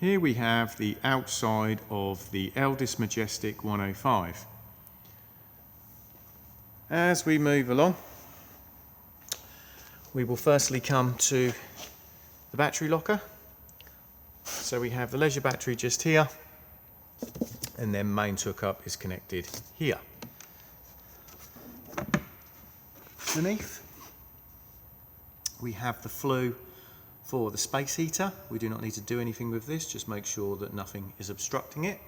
Here we have the outside of the Elddis Majestic 105. As we move along, we will firstly come to the battery locker. So we have the leisure battery just here, and then main hookup is connected here. Beneath, we have the flue for the space heater. We do not need to do anything with this, just make sure that nothing is obstructing it.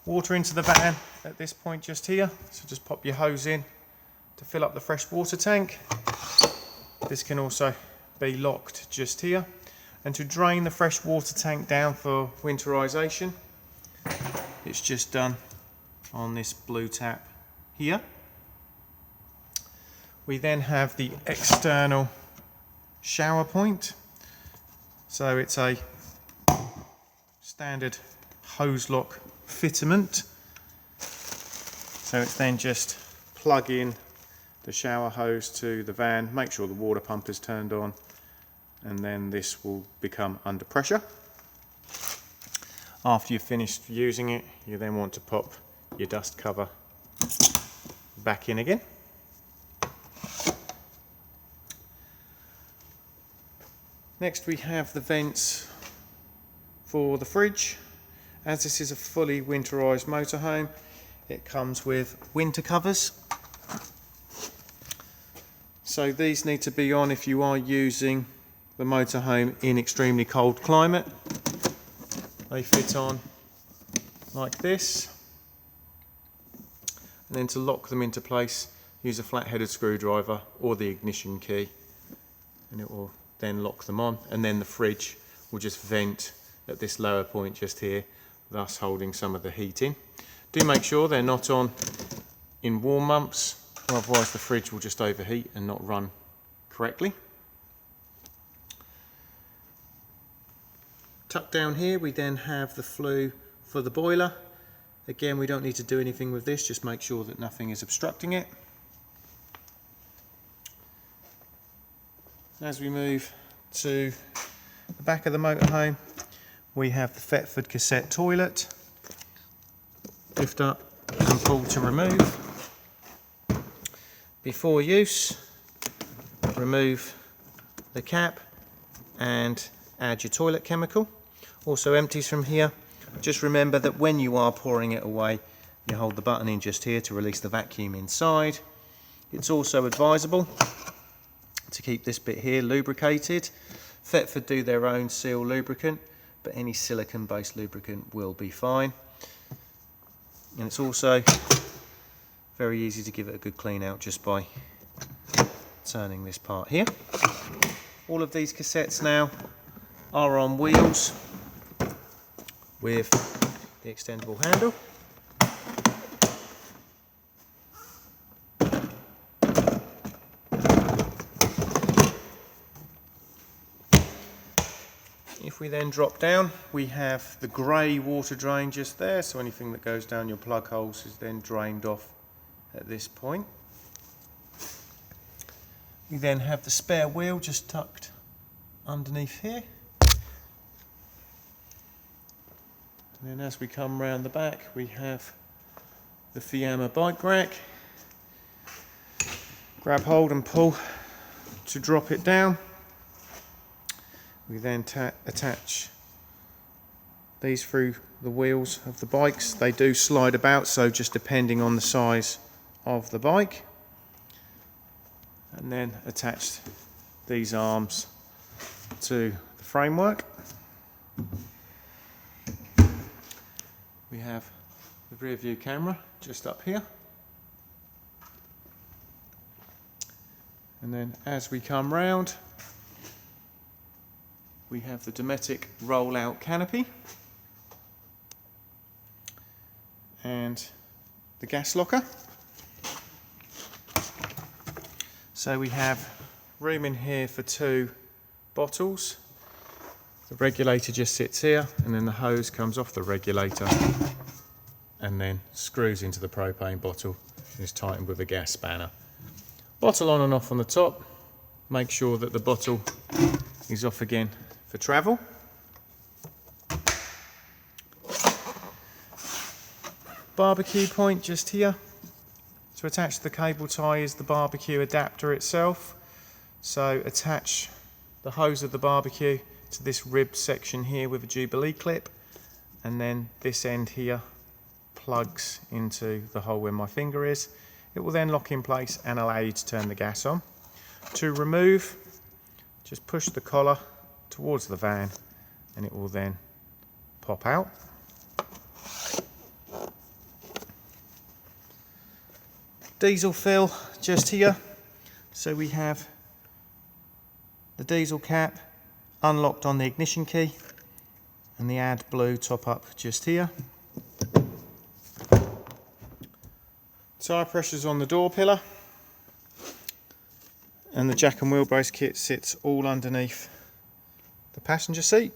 Water into the van at this point just here, so just pop your hose in to fill up the fresh water tank. This can also be locked just here. And to drain the fresh water tank down for winterization, it's just done on this blue tap here. We then have the external shower point. So it's a standard hose lock fitment. So it's then just plug in the shower hose to the van, make sure the water pump is turned on, and then this will become under pressure. After you've finished using it, you then want to pop your dust cover back in again. Next we have the vents for the fridge. As this is a fully winterized motorhome, it comes with winter covers. So these need to be on if you are using the motorhome in extremely cold climate. They fit on like this. And then to lock them into place, use a flat-headed screwdriver or the ignition key, and it will then lock them on, and then the fridge will just vent at this lower point just here, thus holding some of the heat in. Do make sure they're not on in warm months, or otherwise the fridge will just overheat and not run correctly. Tucked down here we then have the flue for the boiler. Again, we don't need to do anything with this, just make sure that nothing is obstructing it. As we move to the back of the motorhome, we have the Thetford cassette toilet. Lift up and pull to remove. Before use, remove the cap and add your toilet chemical. Also empties from here. Just remember that when you are pouring it away, you hold the button in just here to release the vacuum inside. It's also advisable to keep this bit here lubricated. Thetford do their own seal lubricant, but any silicone based lubricant will be fine. And it's also very easy to give it a good clean out just by turning this part here. All of these cassettes now are on wheels with the extendable handle. If we then drop down, we have the grey water drain just there, so anything that goes down your plug holes is then drained off at this point. We then have the spare wheel just tucked underneath here. And then as we come round the back, we have the Fiamma bike rack. Grab hold and pull to drop it down. We then attach these through the wheels of the bikes. They do slide about, so just depending on the size of the bike. And then attach these arms to the framework. We have the rear view camera just up here. And then as we come round, we have the Dometic roll-out canopy and the gas locker. So we have room in here for 2 bottles. The regulator just sits here, and then the hose comes off the regulator and then screws into the propane bottle and is tightened with a gas spanner. Bottle on and off on the top. Make sure that the bottle is off again for travel. Barbecue point just here. To attach to the cable tie is the barbecue adapter itself. So attach the hose of the barbecue to this rib section here with a Jubilee clip, and then this end here plugs into the hole where my finger is. It will then lock in place and allow you to turn the gas on. To remove, just push the collar towards the van and it will then pop out. Diesel fill just here. So we have the diesel cap unlocked on the ignition key and the AdBlue top up just here. Tyre pressures on the door pillar, and the jack and wheelbase kit sits all underneath the passenger seat.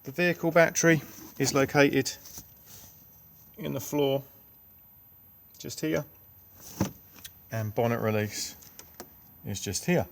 The vehicle battery is located in the floor just here, and bonnet release is just here.